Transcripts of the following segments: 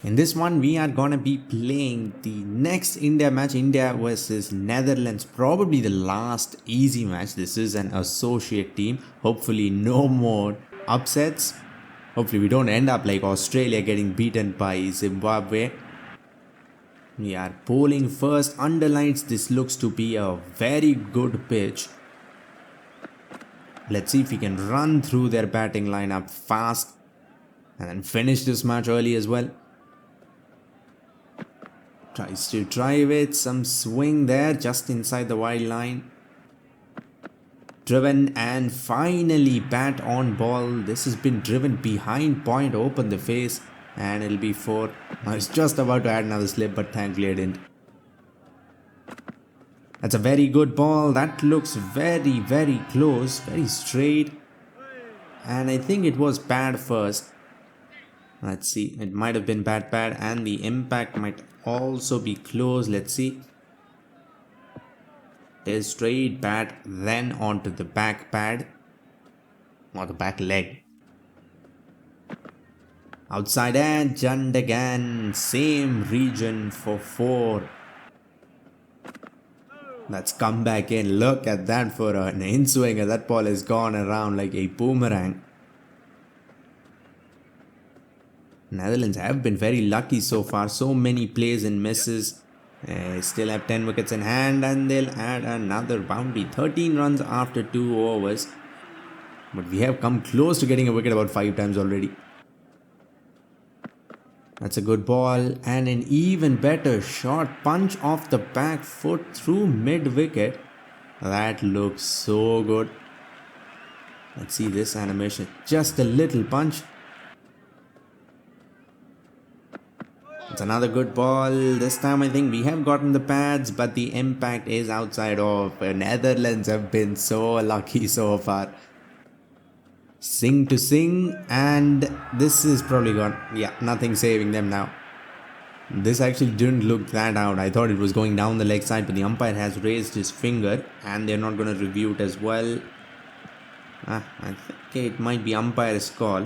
In this one, we are gonna be playing the next India match, India versus Netherlands. Probably the last easy match. This is an associate team. Hopefully, no more upsets. Hopefully, we don't end up like Australia getting beaten by Zimbabwe. We are bowling first. Underlines this looks to be a very good pitch. Let's see if we can run through their batting lineup fast and then finish this match early as well. Tries to drive it, some swing there just inside the wide line. Driven and finally bat on ball. This has been driven behind point, open the face, and it'll be 4. I was just about to add another slip, but thankfully I didn't. That's a very good ball. That looks very, very close, very straight. And I think it was bad first. Let's see, it might have been bad, and the impact might also be close. Let's see. There's straight bat, then onto the back pad or the back leg. Outside edge and again, same region for 4. Let's come back in. Look at that for an in swinger. That ball has gone around like a boomerang. Netherlands have been very lucky so far. So many plays and misses. Still have 10 wickets in hand and they'll add another boundary. 13 runs after 2 overs. But we have come close to getting a wicket about 5 times already. That's a good ball and an even better shot. Punch off the back foot through mid-wicket. That looks so good. Let's see this animation. Just a little punch. It's another good ball. This time I think we have gotten the pads, but the impact is outside of. Netherlands have been so lucky so far. Sing to sing, and this is probably gone. Yeah, nothing saving them now. This actually didn't look that out. I thought it was going down the leg side, but the umpire has raised his finger and they're not going to review it as well. I think it might be umpire's call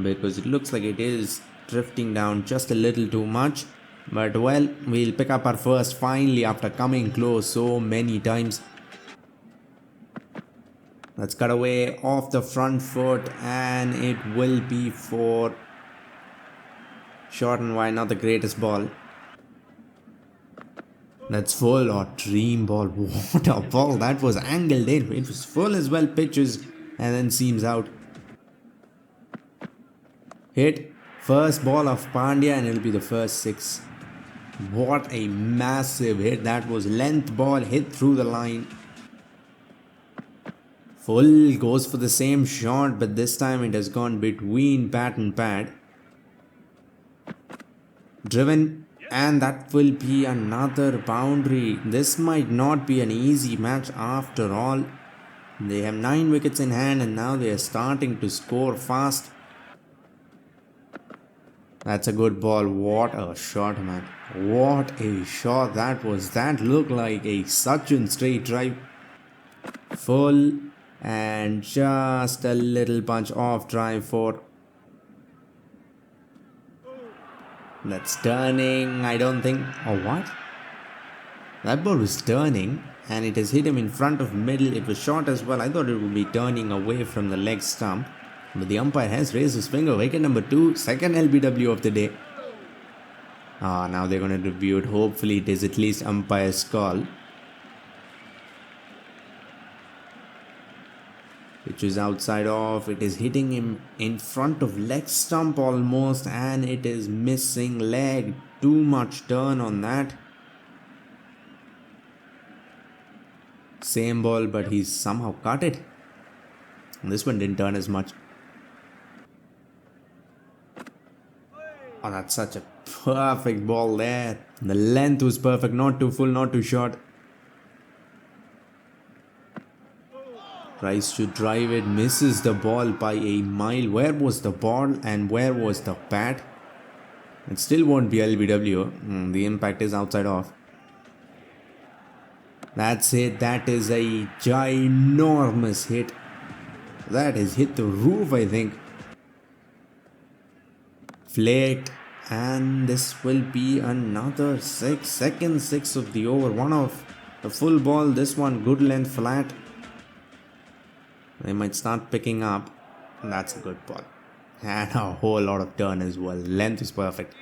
because it looks like it is drifting down just a little too much. But well, we'll pick up our first finally after coming close so many times. Let's cut away off the front foot and it will be for short and wide, not the greatest ball. That's full or dream ball. What a ball. That was angled in. It was full as well, pitches and then seams out. Hit. First ball of Pandya and it'll be the first 6. What a massive hit. That was length ball hit through the line. Full goes for the same shot, but this time it has gone between bat and pad. Driven and that will be another boundary. This might not be an easy match after all. They have 9 wickets in hand and now they are starting to score fast. That's a good ball. What a shot, man. What a shot that was. That looked like a Sachin straight drive. Full and just a little punch off drive for. That's turning. I don't think. Oh, what? That ball was turning and it has hit him in front of middle. It was short as well. I thought it would be turning away from the leg stump. But the umpire has raised his finger. Wicket number 2, second LBW of the day. Now they're going to review it. Hopefully it is at least umpire's call. Which is outside off. It is hitting him in front of leg stump almost. And it is missing leg. Too much turn on that. Same ball, but he's somehow cut it. This one didn't turn as much. Oh, that's such a perfect ball there. The length was perfect. Not too full, not too short. Tries to drive it. Misses the ball by a mile. Where was the ball and where was the bat? It still won't be LBW. The impact is outside off. That's it. That is a ginormous hit. That has hit the roof, I think. Flicked And this will be another second six of the over. One of the full ball, this one good length flat. They might start picking up. That's a good ball. And a whole lot of turn as well. Length is perfect.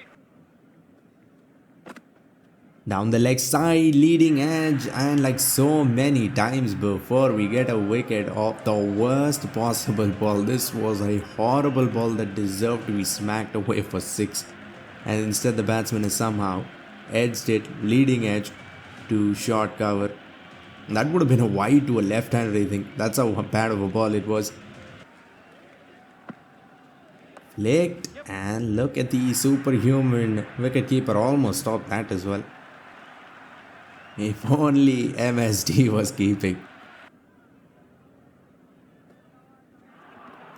Down the leg side, leading edge, and like so many times before, we get a wicket of the worst possible ball. This was a horrible ball that deserved to be smacked away for 6. And instead the batsman has somehow edged it, leading edge to short cover. That would have been a wide to a left-hander, I think. That's how bad of a ball it was. Flicked, and look at the superhuman wicketkeeper almost stopped that as well. If only MSD was keeping.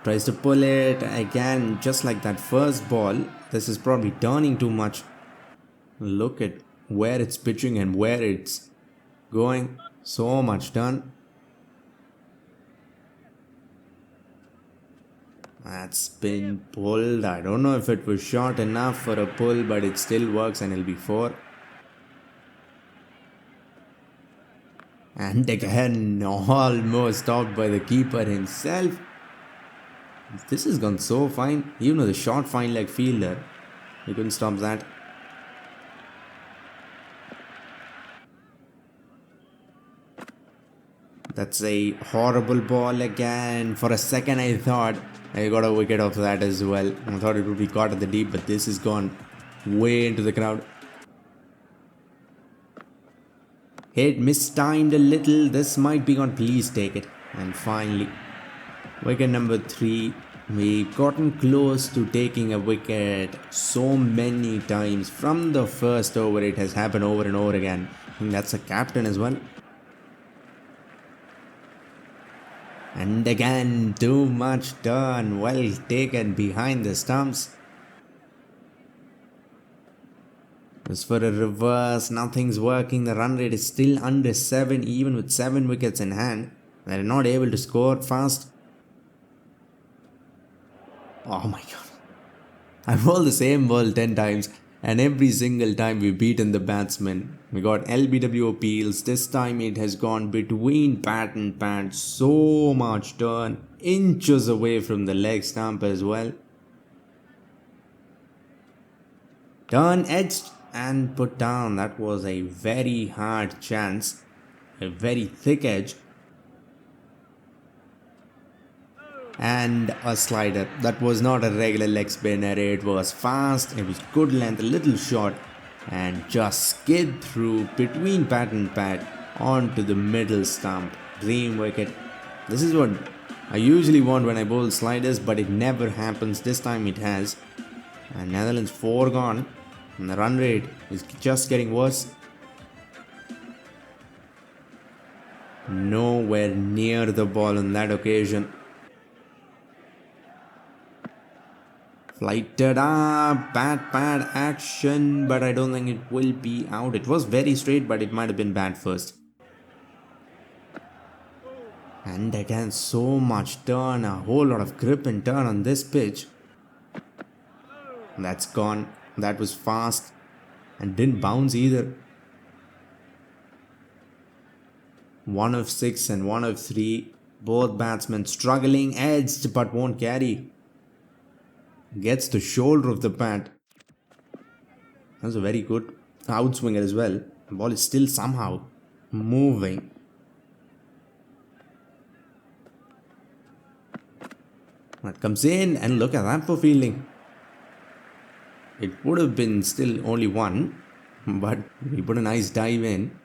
Tries to pull it again, just like that first ball. This is probably turning too much. Look at where it's pitching and where it's going. So much turn. That's been pulled. I don't know if it was short enough for a pull, but it still works and it'll be 4. And again, almost stopped by the keeper himself. This has gone so fine. Even though the short fine leg fielder, he couldn't stop that. That's a horrible ball again. For a second I thought I got a wicket off that as well. I thought it would be caught at the deep, but this has gone way into the crowd. Hit mistimed a little. This might be gone. Please take it. And finally, wicket number 3. We've gotten close to taking a wicket so many times. From the first over, it has happened over and over again. I think that's a captain as well. And again, too much turn. Well taken behind the stumps. As for a reverse, nothing's working. The run rate is still under 7, even with 7 wickets in hand. They're not able to score fast. Oh my god. I've rolled the same ball 10 times, and every single time we've beaten the batsman. We got LBW appeals. This time it has gone between bat and pad. So much turn. Inches away from the leg stump as well. Turn edged and put down. That was a very hard chance. A very thick edge. And a slider. That was not a regular leg spinner. It was fast, it was good length, a little short, and just skid through between bat and pad onto the middle stump. Dream wicket. This is what I usually want when I bowl sliders, but it never happens. This time it has. And Netherlands 4 gone, and the run rate is just getting worse. Nowhere near the ball on that occasion. Flighted up, bat pad action, but I don't think it will be out. It was very straight, but it might have been bad first. And again, so much turn, a whole lot of grip and turn on this pitch. That's gone. That was fast and didn't bounce either. 1 of 6 and 1 of 3. Both batsmen struggling, edged but won't carry. Gets the shoulder of the bat. That's a very good outswinger as well. The ball is still somehow moving. That comes in, and look at that for fielding. It would have been still only 1, but he put a nice dive in.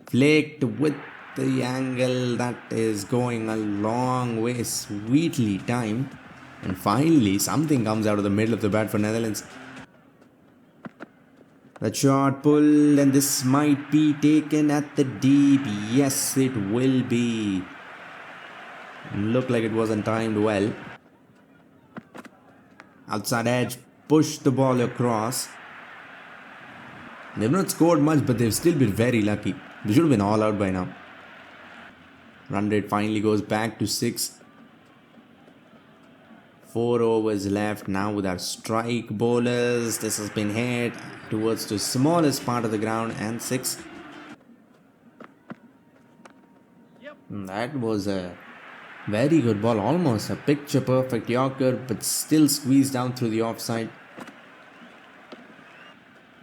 Flaked with the angle. That is going a long way. Sweetly timed. And finally, something comes out of the middle of the bat for Netherlands. That shot pulled, and this might be taken at the deep. Yes, it will be. Looked like it wasn't timed well. Outside edge, push the ball across. They've not scored much, but they've still been very lucky. They should have been all out by now. Run rate finally goes back to 6. 4 overs left now with our strike bowlers. This has been hit towards the smallest part of the ground and 6. That was a very good ball, almost a picture perfect Yorker, but still squeezed down through the offside.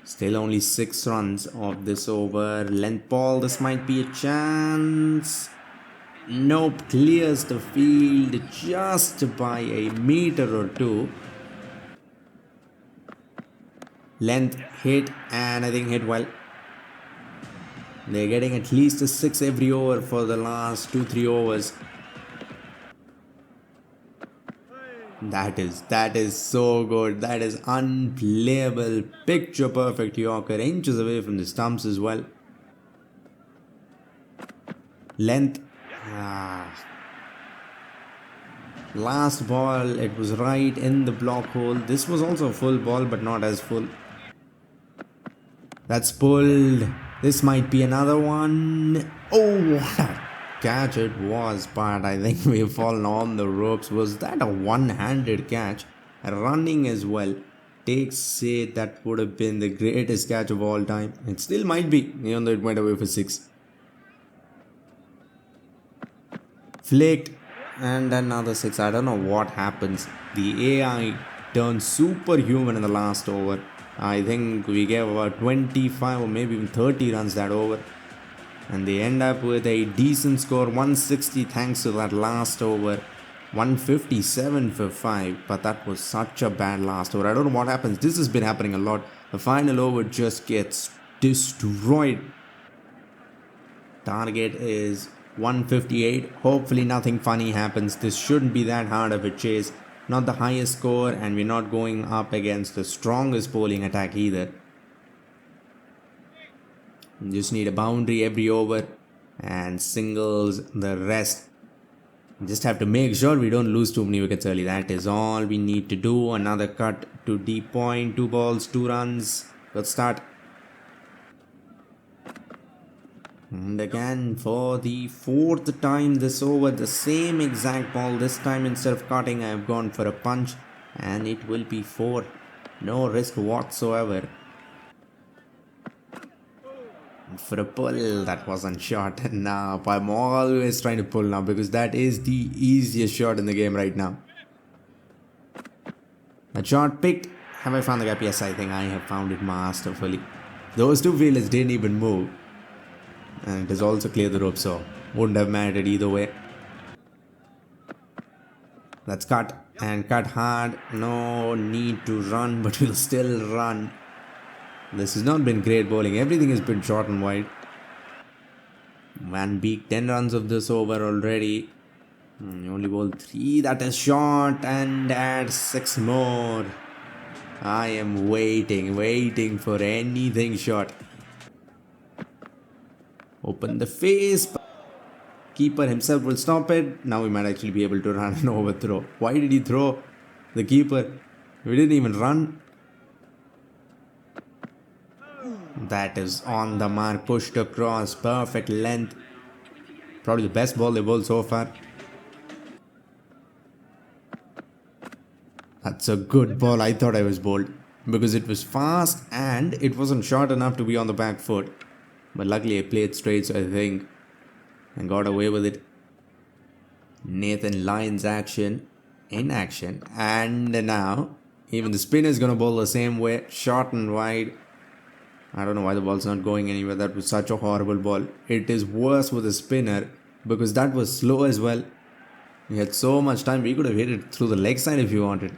Still only 6 runs of this over. Length ball, this might be a chance. Nope, clears the field just by a meter or two. Length hit, and I think hit well. They're getting at least a 6 every over for the last 2-3 overs. That is so good. That is unplayable. Picture perfect Yorker, inches away from the stumps as well. Length. Last ball, it was right in the block hole. This was also a full ball, but not as full. That's pulled. This might be another one. Oh, what a catch it was, but I think we've fallen on the ropes. Was that a one-handed catch? Running as well. Takes it, that would have been the greatest catch of all time. It still might be, even though it went away for 6. Flicked, and another 6. I don't know what happens. The AI turned superhuman in the last over. I think we gave about 25 or maybe even 30 runs that over. And they end up with a decent score, 160 thanks to that last over. 157 for 5, but that was such a bad last over. I don't know what happens. This has been happening a lot. The final over just gets destroyed. Target is 158. Hopefully nothing funny happens. This shouldn't be that hard of a chase. Not the highest score, and we're not going up against the strongest bowling attack either. You just need a boundary every over and singles the rest. Just have to make sure we don't lose too many wickets early. That is all we need to do. Another cut to deep point. 2 balls, 2 runs. Let's start. And again for the 4th time this over, the same exact ball. This time instead of cutting, I have gone for a punch, and it will be 4. No risk whatsoever. For a pull, that wasn't shot. Now I'm always trying to pull now because that is the easiest shot in the game right now. A shot picked. Have I found the gap? Yes, I think I have found it masterfully. Those 2 fielders didn't even move. And it has also cleared the rope, so wouldn't have mattered either way. Let's cut, and cut hard. No need to run, but we'll still run. This has not been great bowling. Everything has been short and wide. Van Beek, 10 runs of this over already. Only bowled 3. That is short, and add 6 more. I am waiting for anything short. Open the face. Keeper himself will stop it. Now we might actually be able to run an overthrow. Why did he throw the keeper? We didn't even run. That is on the mark. Pushed across. Perfect length. Probably the best ball they bowled so far. That's a good ball. I thought I was bowled because it was fast and it wasn't short enough to be on the back foot. But luckily I played straight, so I think I got away with it. Nathan Lyons in action, and now even the spinner is going to bowl the same way, short and wide. I don't know why the ball's not going anywhere. That was such a horrible ball. It is worse with the spinner because that was slow as well. We had so much time. We could have hit it through the leg side if you wanted.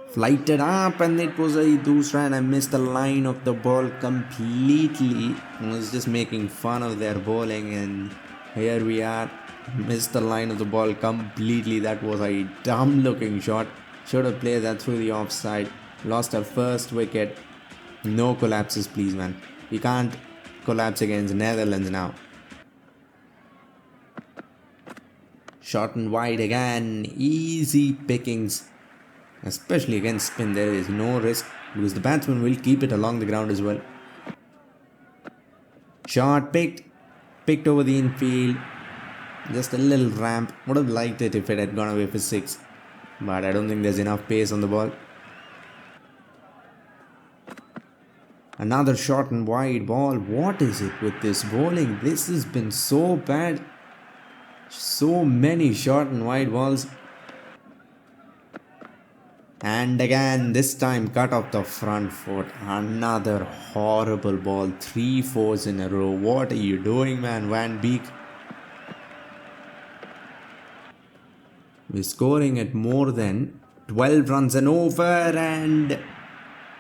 Flighted up, and it was a doosra, and I missed the line of the ball completely. I was just making fun of their bowling, and here we are. Missed the line of the ball completely. That was a dumb looking shot. Should have played that through the offside. Lost our first wicket. No collapses, please, man. We can't collapse against Netherlands now. Short and wide again. Easy pickings. Especially against spin, there is no risk because the batsman will keep it along the ground as well. Shot picked over the infield. Just a little ramp. Would have liked it if it had gone away for 6. But I don't think there's enough pace on the ball. Another short and wide ball. What is it with this bowling? This has been so bad. So many short and wide balls. And again, this time cut off the front foot. Another horrible ball. 3 fours in a row. What are you doing, man? Van Beek. We're scoring at more than 12 runs and over, and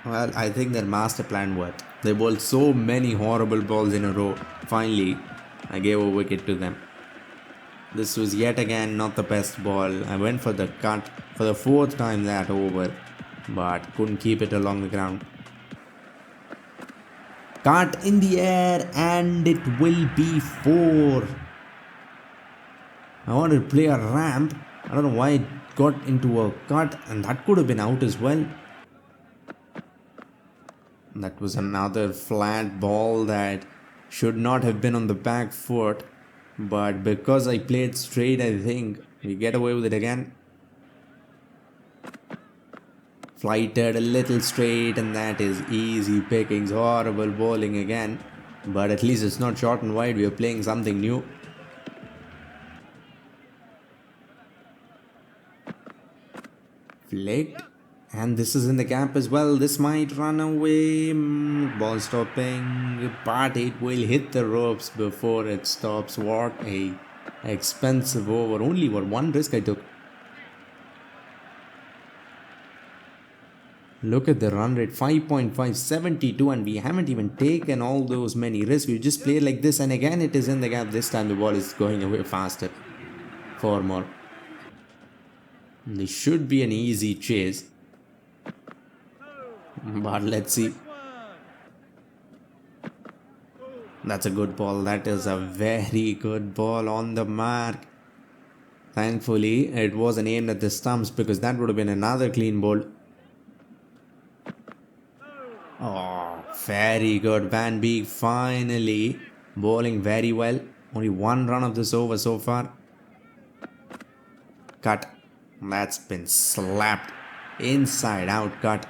well, I think their master plan worked. They bowled so many horrible balls in a row. Finally, I gave a wicket to them. This was yet again not the best ball. I went for the cut for the 4th time that over, but couldn't keep it along the ground. Cut in the air, and it will be 4. I wanted to play a ramp. I don't know why it got into a cut, and that could have been out as well. That was another flat ball that should not have been on the back foot, but because I played straight, I think we get away with it again. Flighted a little straight, and that is easy pickings. Horrible bowling again, but at least it's not short and wide. We are playing something new. Flicked, and this is in the gap as well. This might run away. Ball stopping, but it will hit the ropes before it stops. What a expensive over. Only one risk I took. Look at the run rate, 5.572, and we haven't even taken all those many risks. We just played like this, and again it is in the gap. This time the ball is going away faster. 4 more. This should be an easy chase, but let's see. That's a good ball. That is a very good ball on the mark. Thankfully, it wasn't aimed at the stumps, because that would have been another clean bowl. Oh, very good. Van Beek finally bowling very well. Only 1 run of this over so far. Cut. That's been slapped. Inside out cut.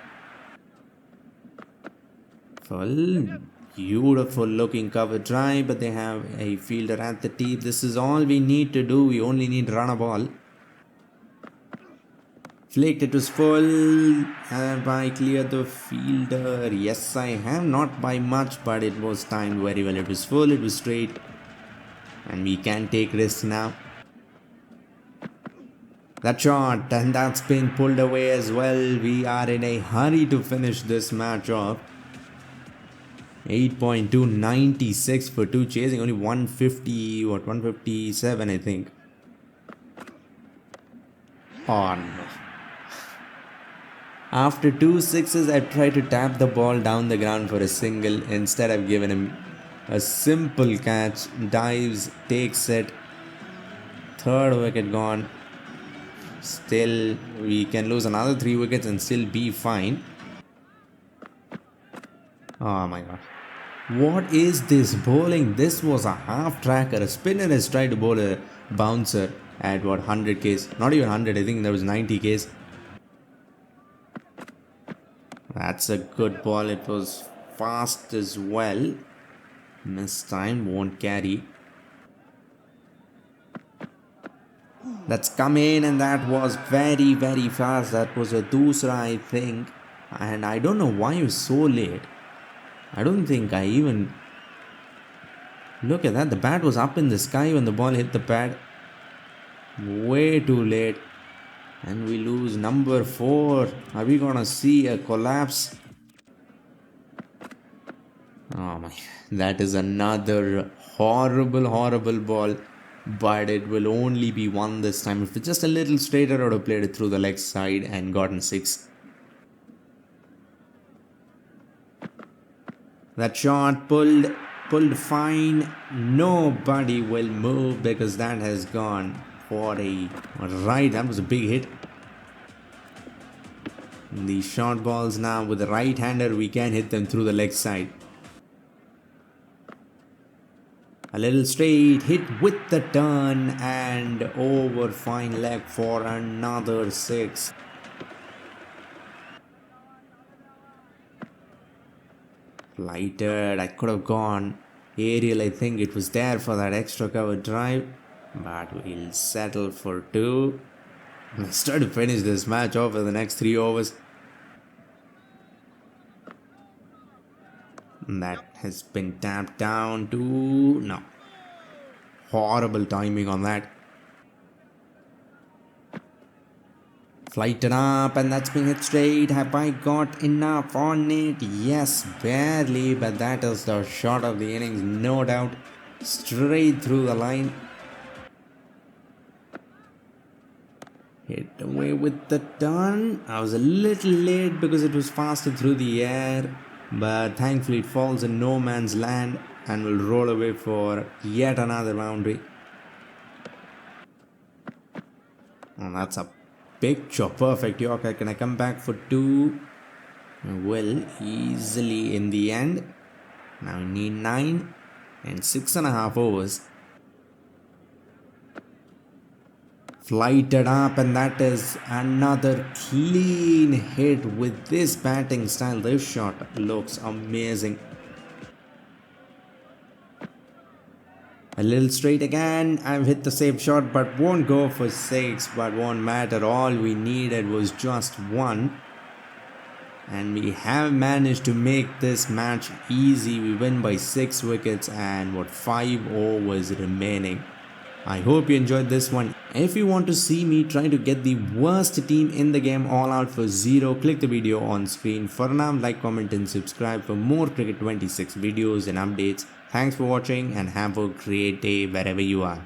Full. Beautiful looking cover drive, but they have a fielder at the tee. This is all we need to do. We only need to run a ball. Flicked, it was full. Have I cleared the fielder? Yes, I have. Not by much, but it was timed very well. It was full, it was straight. And we can take risks now. That shot, and that's been pulled away as well. We are in a hurry to finish this match off. 8.2, 96 for 2, chasing only 150, 157 I think. Oh no. After 2 sixes, I tried to tap the ball down the ground for a single. Instead, I've given him a simple catch. Dives, takes it. 3rd wicket gone. Still, we can lose another 3 wickets and still be fine. Oh my god. What is this bowling? This was a half tracker. A spinner has tried to bowl a bouncer at 100 Ks. Not even 100, I think there was 90 Ks. That's a good ball. It was fast as well. Missed time, won't carry. That's come in, and that was very, very fast. That was a doosra, I think. And I don't know why it was so late. I don't think I even... Look at that. The bat was up in the sky when the ball hit the pad. Way too late. And we lose number 4. Are we gonna see a collapse? Oh my... That is another horrible, horrible ball. But it will only be 1 this time. If it's just a little straighter, I would have played it through the leg side and gotten 6. That shot pulled fine. Nobody will move because that has gone for a right. That was a big hit. The short balls now with the right hander, we can hit them through the leg side. A little straight, hit with the turn and over fine leg for another 6. Flighted, I could have gone aerial. I think it was there for that extra cover drive, but we'll settle for 2. Let's try to finish this match off in the next 3 overs. That has been tapped down to... no. Horrible timing on that. Flighted up and that's been hit straight. Have I got enough on it? Yes, barely, but that is the shot of the innings, no doubt. Straight through the line. Hit away with the turn. I was a little late because it was faster through the air, but thankfully it falls in no man's land and will roll away for yet another boundary. Oh, that's a picture perfect Yorker. Can I come back for 2? Well, easily in the end. Now we need 9 and 6.5 overs. Flighted up and that is another clean hit with this batting style. This shot looks amazing. A little straight again. I've hit the safe shot but won't go for 6, but won't matter. All we needed was just 1. And we have managed to make this match easy. We win by 6 wickets and 5 overs remaining. I hope you enjoyed this one. If you want to see me try to get the worst team in the game all out for 0, click the video on screen. For now, like, comment and subscribe for more Cricket 26 videos and updates. Thanks for watching and have a great day wherever you are.